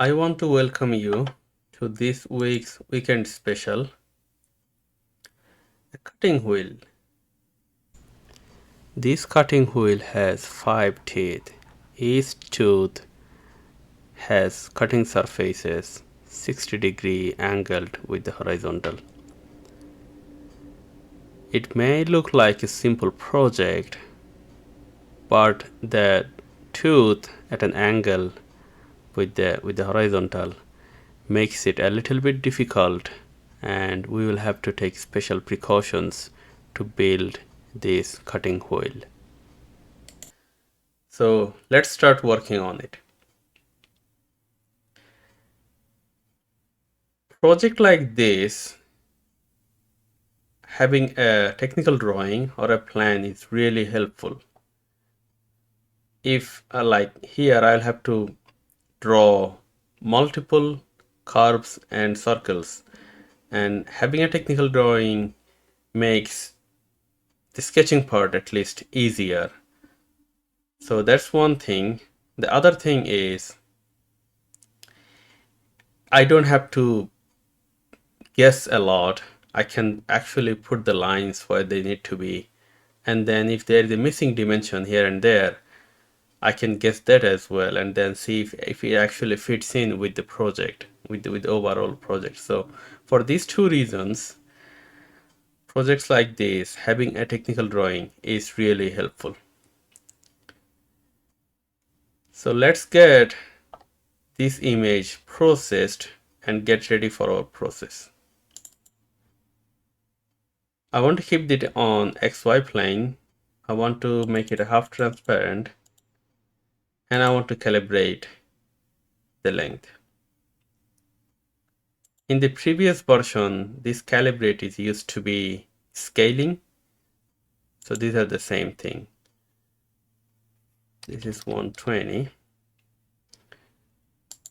I want to welcome you to this week's weekend special, a cutting wheel. This cutting wheel has 5 teeth. Each tooth has cutting surfaces 60-degree angled with the horizontal. It may look like a simple project, but the tooth at an angle with the horizontal makes it a little bit difficult, and we will have to take special precautions to build this cutting wheel. So let's start working on it. Project like this, having a technical drawing or a plan is really helpful. If like here I'll have to draw multiple curves and circles, and having a technical drawing makes the sketching part at least easier. So that's one thing. The other thing is I don't have to guess a lot. I can actually put the lines where they need to be. And then if there is a missing dimension here and there, I can guess that as well, and then see if it actually fits in with the project, with the overall project. So for these two reasons, projects like this, having a technical drawing is really helpful. So let's get this image processed and get ready for our process. I want to keep it on XY plane. I want to make it a half transparent, and I want to calibrate the length. In the previous version, this calibrate is used to be scaling. So these are the same thing. This is 120.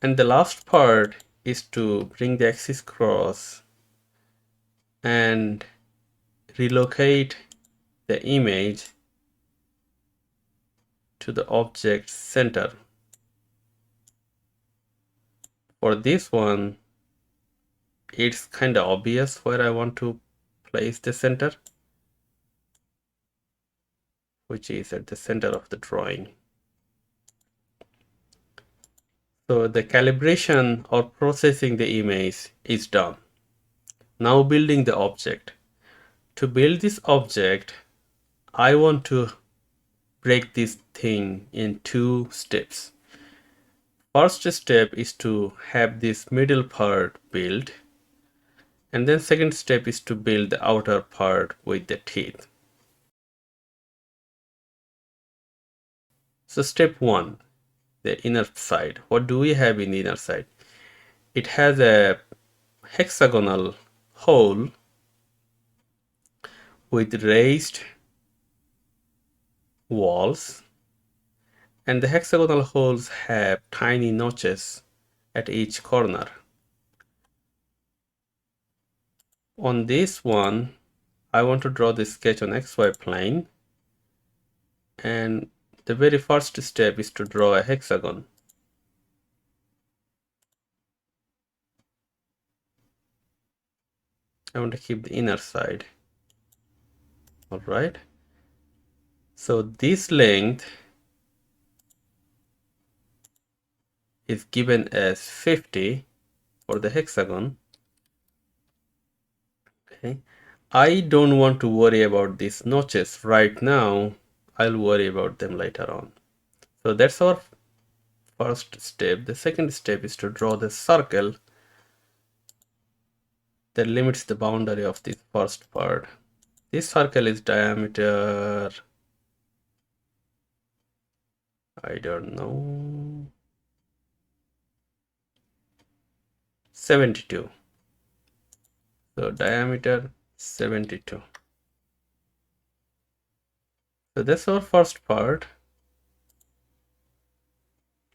And the last part is to bring the axis cross and relocate the image to the object center. For this one, it's kind of obvious where I want to place the center, which is at the center of the drawing. So the calibration or processing the image is done. Now building the object. To build this object, I want to break this thing in 2 steps. First step is to have this middle part built, and then second step is to build the outer part with the teeth. So step 1, the inner side. What do we have in the inner side? It has a hexagonal hole with raised walls, and the hexagonal holes have tiny notches at each corner. On this one, I want to draw the sketch on XY plane, and the very first step is to draw a hexagon. I want to keep the inner side. Alright. So this length is given as 50 for the hexagon. Okay. I don't want to worry about these notches right now. I'll worry about them later on. So that's our first step. The second step is to draw the circle that limits the boundary of this first part. This circle is diameter, I don't know, 72. So diameter 72. So that's our first part.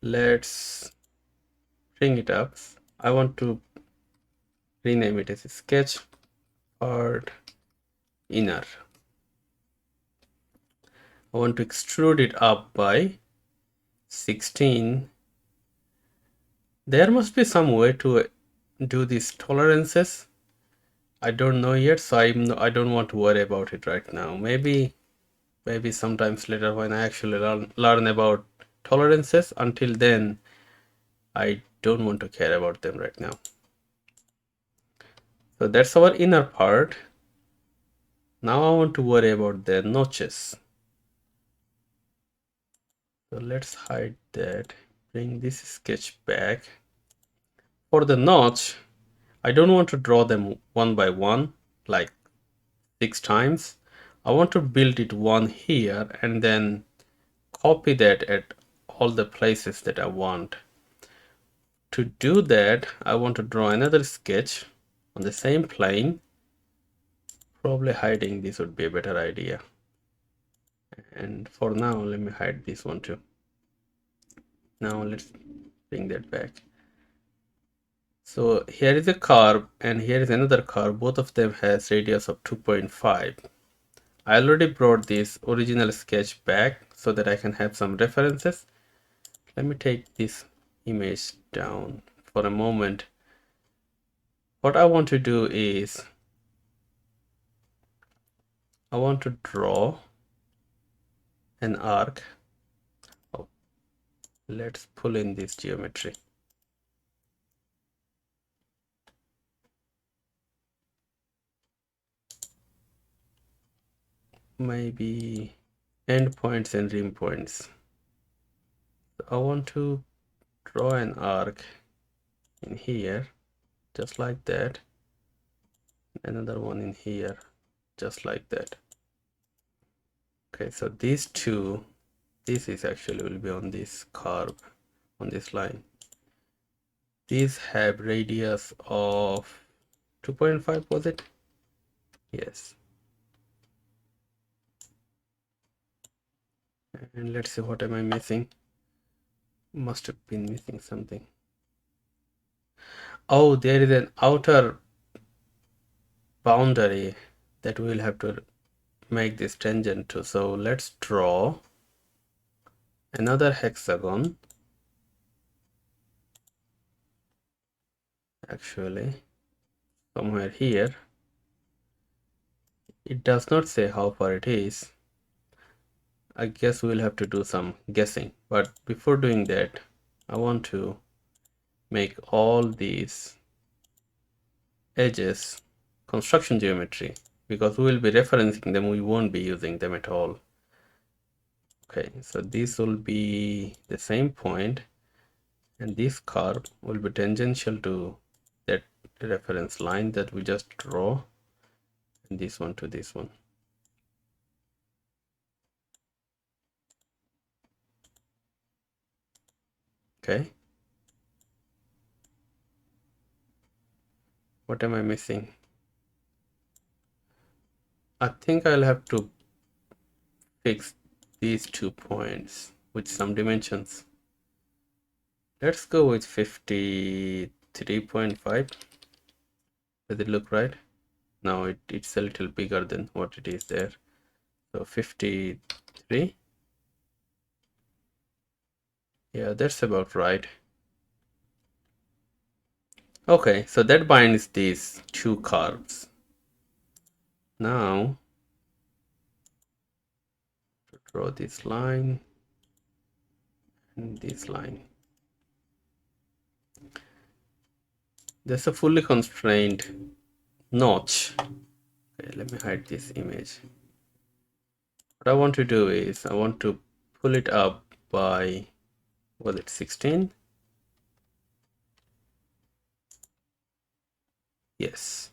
Let's bring it up. I want to rename it as a sketch part inner. I want to extrude it up by 16 There must be some way to do these tolerances. I don't know yet, so I don't want to worry about it right now. Maybe sometimes later when I actually learn about tolerances. Until then, I don't want to care about them right now. So that's our inner part. Now I want to worry about the notches. So let's hide that. Bring this sketch back. For the notch, I don't want to draw them one by one, like 6 times. I want to build it one here and then copy that at all the places that I want. To do that, I want to draw another sketch on the same plane. Probably hiding this would be a better idea. And for now, let me hide this one too. Now let's bring that back. So here is a curve and here is another curve. Both of them has radius of 2.5. I already brought this original sketch back so that I can have some references. Let me take this image down for a moment. What I want to do is I want to draw an arc. Oh, let's pull in this geometry. Maybe endpoints and rim points. I want to draw an arc in here, just like that. Another one in here, just like that. Okay, so these two, this is actually will be on this curve, on this line. These have radius of 2.5, was it? Yes. And let's see, what am I missing? Must have been missing something. Oh, there is an outer boundary that we'll have to make this tangent to. So let's draw another hexagon. Actually, somewhere here. It does not say how far it is. I guess we'll have to do some guessing. But before doing that, I want to make all these edges construction geometry, because we will be referencing them, we won't be using them at all. Okay, so this will be the same point, and this curve will be tangential to that reference line that we just draw, and this one to this one. Okay, what am I missing? I think I'll have to fix these 2 points with some dimensions. Let's go with 53.5. Does it look right? No, it's a little bigger than what it is there. So 53. Yeah, that's about right. Okay, so that binds these 2 curves. Now, to draw this line and this line. There's a fully constrained notch. Okay, let me hide this image. What I want to do is I want to pull it up by, was it 16? Yes.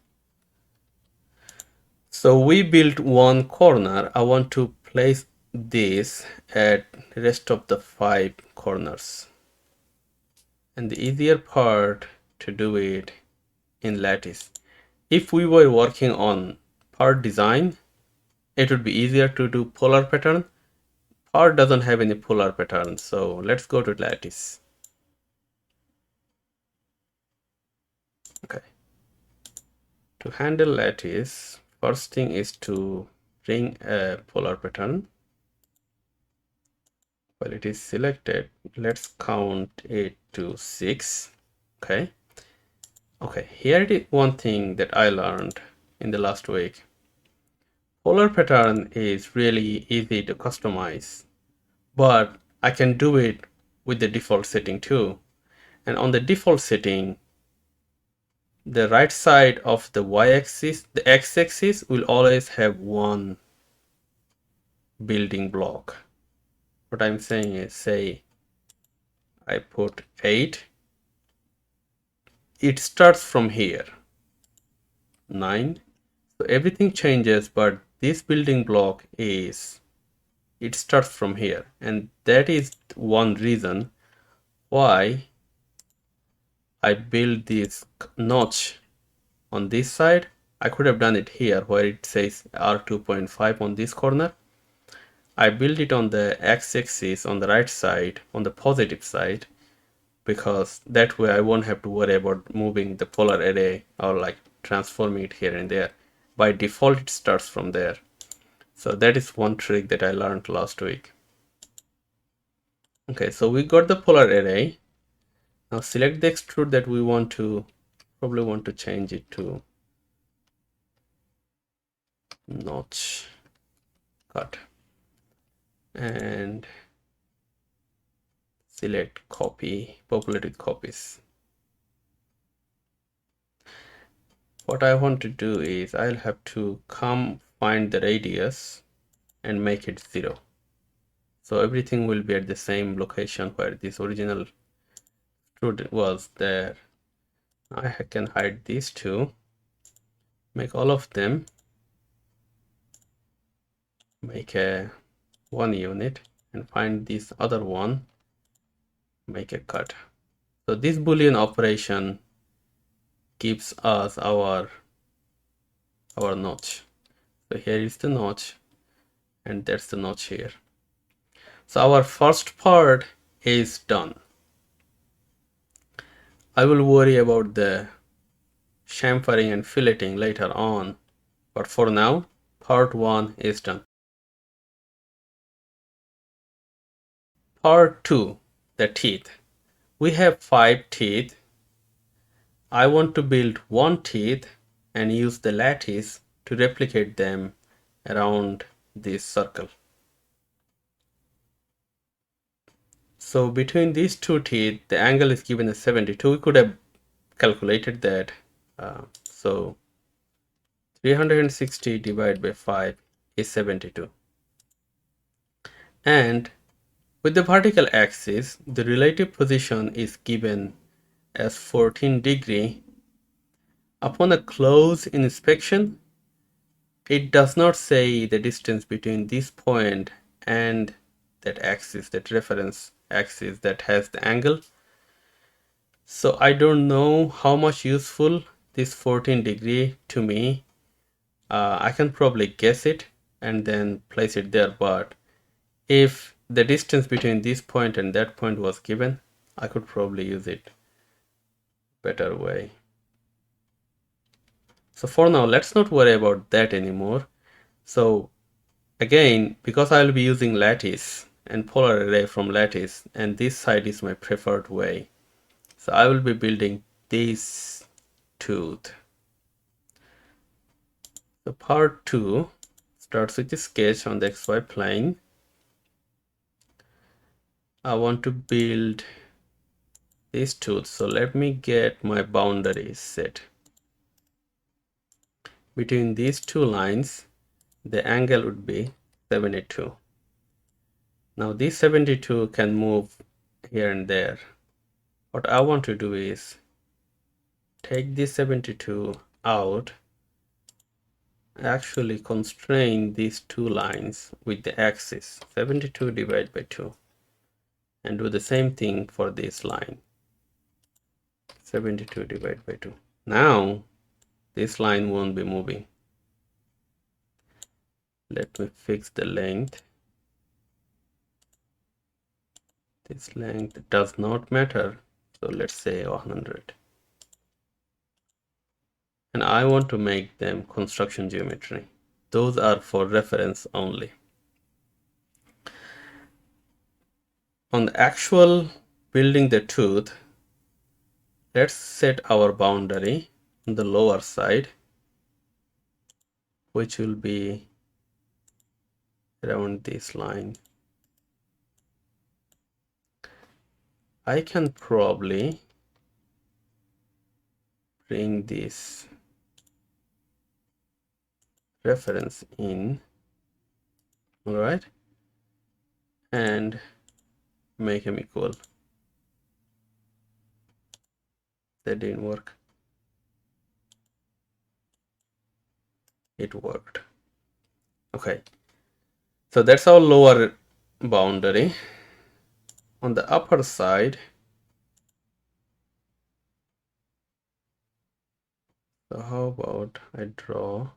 So we built one corner. I want to place this at rest of the 5 corners. And the easier part to do it in lattice. If we were working on part design, it would be easier to do polar pattern. Part doesn't have any polar pattern, so let's go to lattice. Okay. To handle lattice, first thing is to bring a polar pattern. While it is selected, let's count it to 6. Okay, here is one thing that I learned in the last week. Polar pattern is really easy to customize, but I can do it with the default setting too. And on the default setting, the right side of the y-axis, the x-axis will always have one building block. What I'm saying is, say I put 8, it starts from here, 9. So everything changes, but this building block it starts from here. And that is one reason why I build this notch on this side. I could have done it here where it says R2.5 on this corner. I build it on the x-axis on the right side, on the positive side, because that way I won't have to worry about moving the polar array or like transforming it here and there. By default, it starts from there. So that is one trick that I learned last week. Okay, so we got the polar array. Now select the extrude that we probably want to change it to notch cut, and select copy, populate with copies. What I want to do is I'll have to come find the radius and make it 0. So everything will be at the same location where this original extrude was there. I can hide these two, make all of them, make a 1 unit, and find this other one, make a cut. So this Boolean operation gives us our notch. So here is the notch, and that's the notch here. So our first part is done. I will worry about the chamfering and filleting later on, but for now, part 1 is done. Part 2, the teeth. We have 5 teeth. I want to build one teeth and use the lattice to replicate them around this circle. So between these two teeth, the angle is given as 72. We could have calculated that. So 360 divided by 5 is 72. And with the vertical axis, the relative position is given as 14 degree. Upon a close inspection, it does not say the distance between this point and that axis, that reference axis that has the angle. So I don't know how much useful this 14 degree to me. I can probably guess it and then place it there, but if the distance between this point and that point was given, I could probably use it better way. So for now, let's not worry about that anymore. So again, because I will be using lattice and polar array from lattice, and this side is my preferred way. So I will be building this tooth. So part 2 starts with a sketch on the XY plane. I want to build this tooth, so let me get my boundaries set. Between these two lines, the angle would be 72. Now this 72 can move here and there. What I want to do is take this 72 out, actually constrain these two lines with the axis 72 divided by 2, and do the same thing for this line 72 divided by 2. Now this line won't be moving. Let me fix the length. This length does not matter, so let's say 100. And I want to make them construction geometry. Those are for reference only. On the actual building the tooth, Let's set our boundary on the lower side, which will be around this line. I can probably bring this reference in, all right, and make them equal. That didn't work. It worked. Okay, so that's our lower boundary. On the upper side, so how about I draw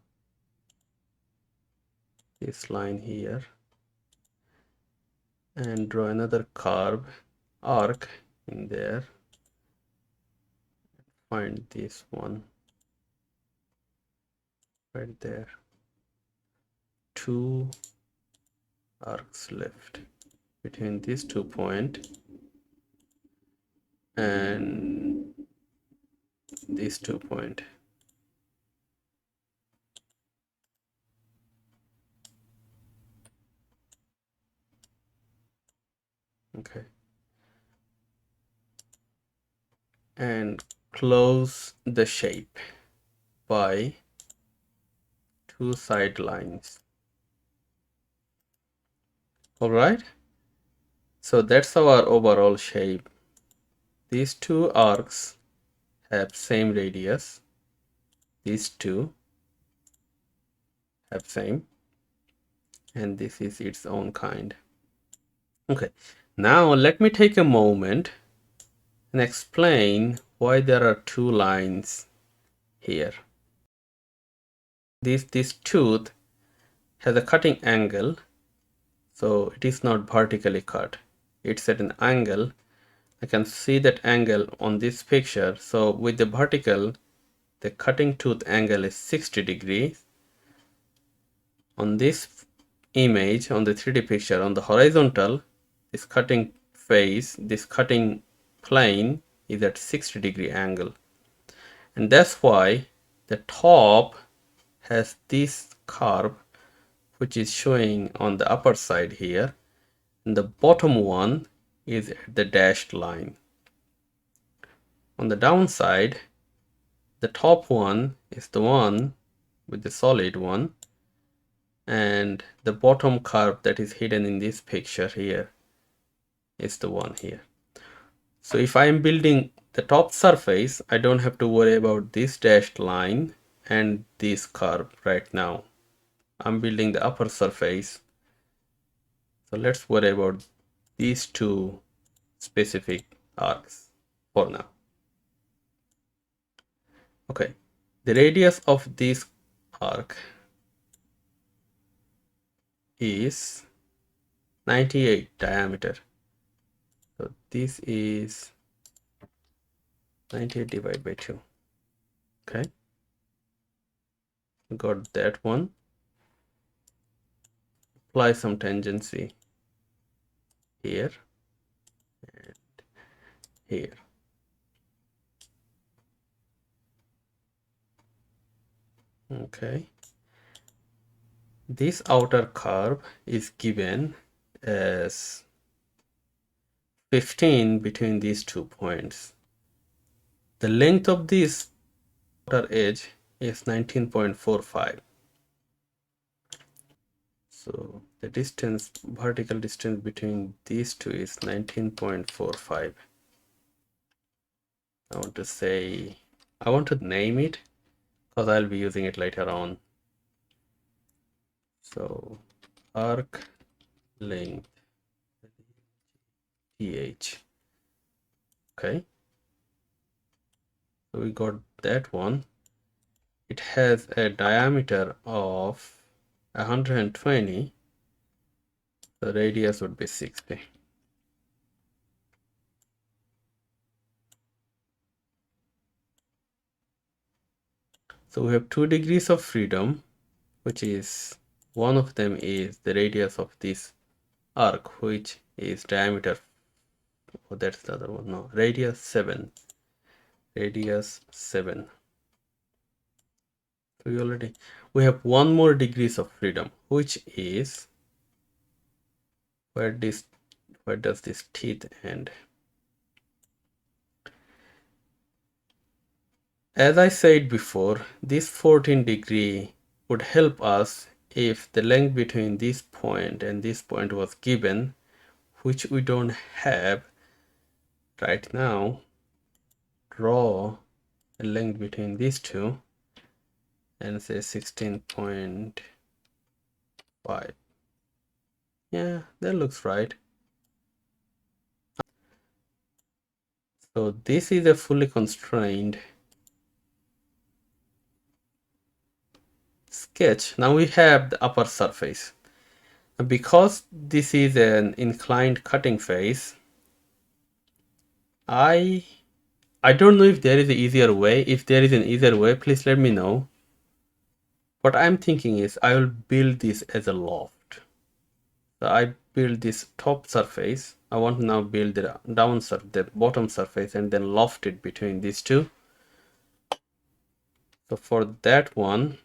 this line here and draw another curve arc in there. Find this one right there. Two arcs left between these 2 points and these 2 points. Okay, and close the shape by 2 side lines. All right, so that's our overall shape. These 2 arcs have same radius, these 2 have same, and this is its own kind. Okay, now let me take a moment and explain why there are 2 lines here. This tooth has a cutting angle, so it is not vertically cut, it's at an angle. I can see that angle on this picture. So with the vertical, the cutting tooth angle is 60 degrees. On this image, on the 3D picture, on the horizontal, this cutting face, this cutting plane is at 60-degree angle. And that's why the top has this curve, which is showing on the upper side here, and the bottom one is at the dashed line. On the downside, the top one is the one with the solid one, and the bottom curve that is hidden in this picture here is the one here. So if I am building the top surface, I don't have to worry about this dashed line and this curve right now. I'm building the upper surface, so let's worry about these 2 specific arcs for now. Okay, the radius of this arc is 98 diameter. So this is 98 divided by 2. Okay, got that one. Apply some tangency here and here. Okay, this outer curve is given as 15 between these 2 points. The length of this outer edge is 19.45. So the distance, vertical distance between these 2 is 19.45. I want to name it because I'll be using it later on. So arc length TH. Okay, so we got that one. It has a diameter of 120. The radius would be 60. So we have 2 degrees of freedom, which is, one of them is the radius of this arc, which is diameter, oh that's the other one, no, radius 7, radius 7. So we have one more degrees of freedom, which is where does this teeth end? As I said before, this 14-degree would help us if the length between this point and this point was given, which we don't have right now. Draw a length between these two and say 16.5. Yeah, that looks right. So this is a fully constrained sketch. Now we have the upper surface. Because this is an inclined cutting face, I don't know if there is an easier way. If there is an easier way, please let me know. What I'm thinking is I will build this as a loft. So I build this top surface. I want to now build the bottom surface and then loft it between these two. So for that one,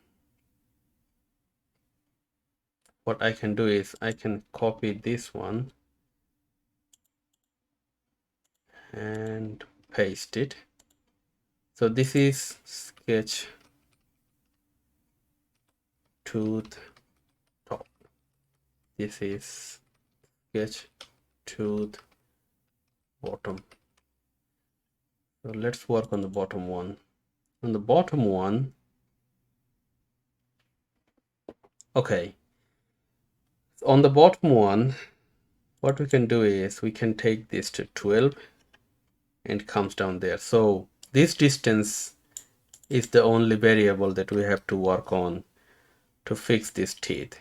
what I can do is I can copy this one and paste it. So this is sketch tooth top. This is sketch tooth bottom. So let's work on the bottom one. On the bottom one, okay. On the bottom one, what we can do is we can take this to 12 and comes down there. So this distance is the only variable that we have to work on to fix this teeth.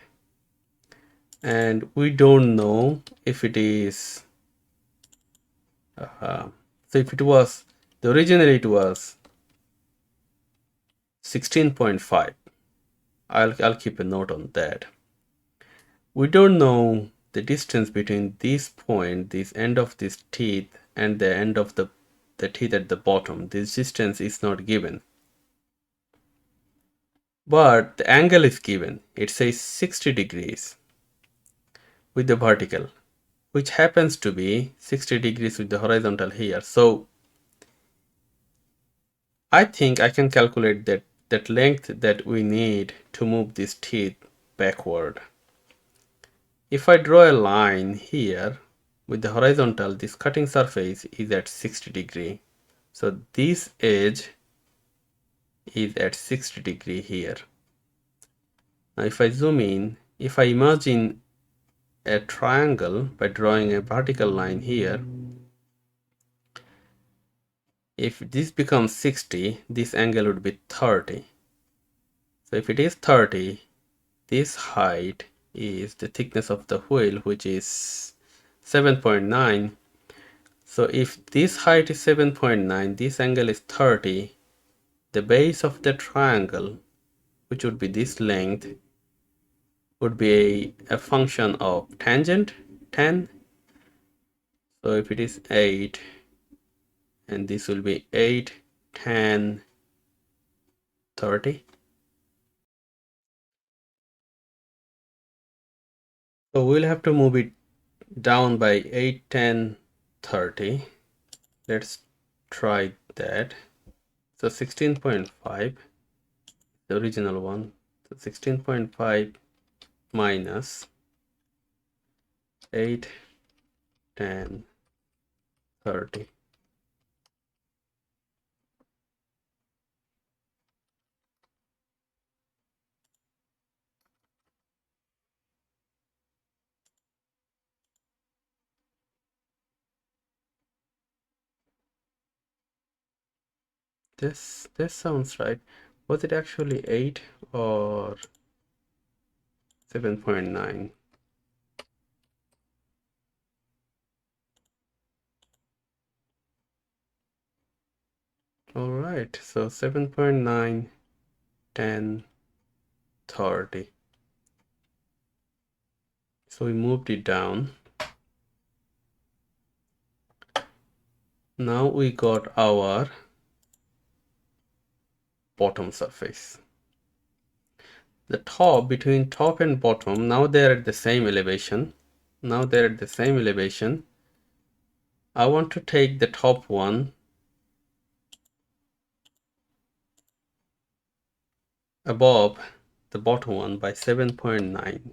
And we don't know if it is so if it was originally it was 16.5. I'll keep a note on that. We don't know the distance between this point, this end of this teeth, and the end of the teeth at the bottom. This distance is not given. But the angle is given. It says 60 degrees with the vertical, which happens to be 60 degrees with the horizontal here. So I think I can calculate that length that we need to move this teeth backward. If I draw a line here with the horizontal, this cutting surface is at 60 degree. So this edge is at 60 degree here. Now if I zoom in, if I imagine a triangle by drawing a vertical line here, if this becomes 60, this angle would be 30. So if it is 30, this height is the thickness of the wheel, which is 7.9. So if this height is 7.9, this angle is 30, the base of the triangle, which would be this length, would be a function of tangent 10. So if it is 8, and this will be 8, 10, 30. So we'll have to move it down by 8, 10, 30. Let's try that. So 16.5, the original one. So 16.5 minus 8, 10, 30. This sounds right. Was it actually 8 or 7.9? All right, so 7.9, 10, 30. So we moved it down. Now we got our bottom surface. The top, between top and bottom, now they're at the same elevation. Now they're at the same elevation. I want to take the top one above the bottom one by 7.9.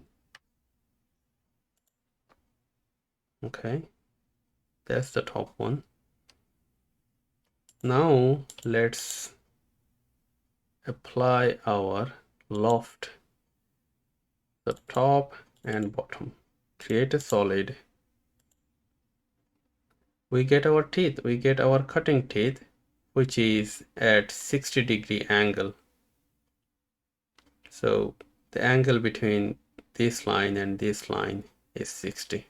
Okay, that's the top one. Now let's apply our loft, the top and bottom. Create a solid. We get our teeth, we get our cutting teeth, which is at 60-degree angle. So the angle between this line and this line is 60.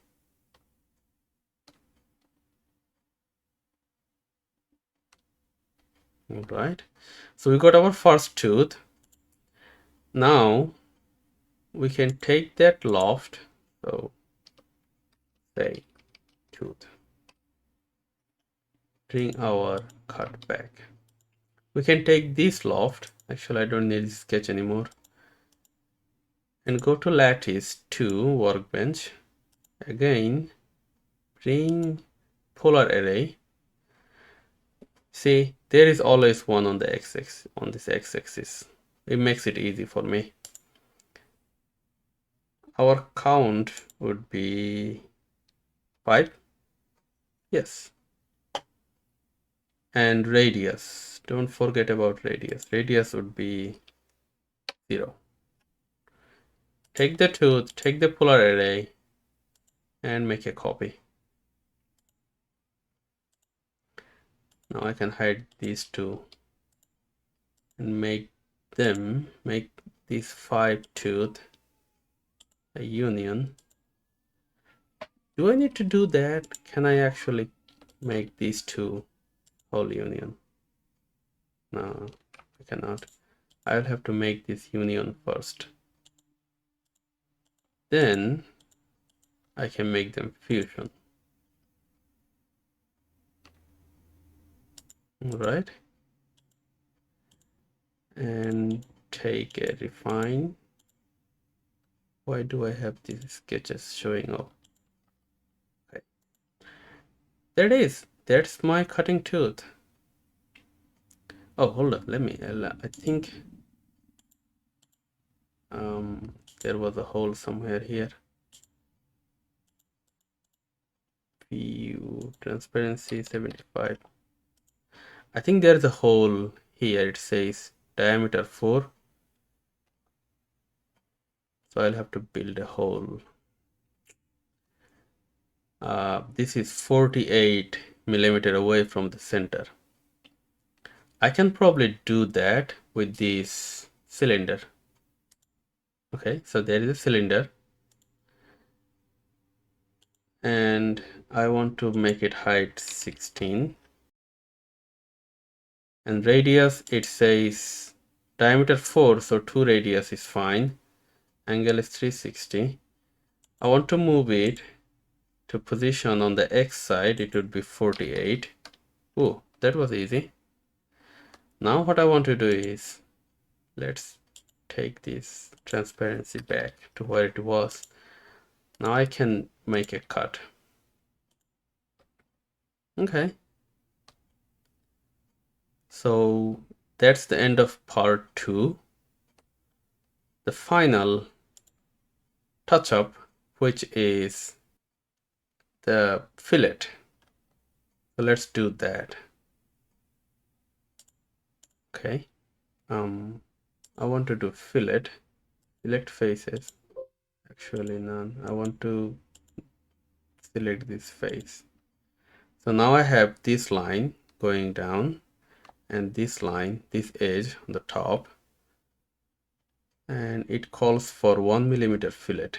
All right, so we got our first tooth. Now we can take that loft, so say tooth, bring our cut back. We can take this loft, actually I don't need this sketch anymore, and go to lattice 2 workbench. Again, bring polar array. See, there is always one on the x-axis, on this x-axis. It makes it easy for me. Our count would be 5. Yes. And radius, don't forget about radius. Radius would be 0. Take the tooth, take the polar array, and make a copy. Now I can hide these two and make these 5 tooth a union. Do I need to do that? Can I actually make these two whole union? No, I cannot. I'll have to make this union first. Then I can make them fusion. All right. And take a refine. Why do I have these sketches showing up? Okay. There it is. That's my cutting tooth. Oh, hold up. I think there was a hole somewhere here. View transparency 75. I think there's a hole here. It says diameter 4. So I'll have to build a hole. This is 48 millimeter away from the center. I can probably do that with this cylinder. Okay, so there is a cylinder. And I want to make it height 16. And radius, it says diameter 4, so 2 radius is fine. Angle is 360. I want to move it to position on the X side. It would be 48. Oh, that was easy. Now what I want to do is, let's take this transparency back to where it was. Now I can make a cut. Okay. So that's the end of part 2. The final touch-up, which is the fillet. So let's do that. Okay. I want to do fillet. Select faces. Actually none. I want to select this face. So now I have this line going down and this line, this edge on the top, and it calls for 1 millimeter fillet.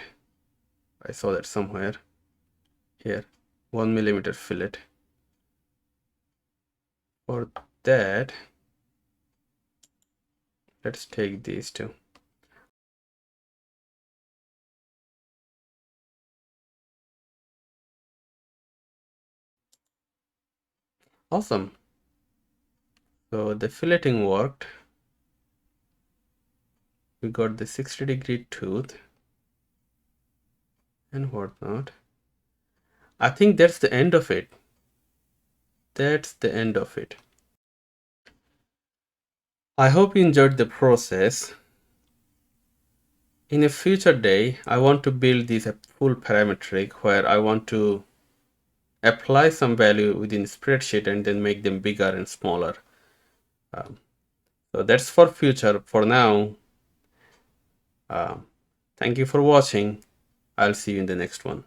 I saw that somewhere here. 1 millimeter fillet. For that, let's take these two. Awesome. So the filleting worked. We got the 60-degree tooth and whatnot. I think that's the end of it. That's the end of it. I hope you enjoyed the process. In a future day, I want to build this a full parametric where I want to apply some value within spreadsheet and then make them bigger and smaller. So that's for future. For now, thank you for watching. I'll see you in the next one.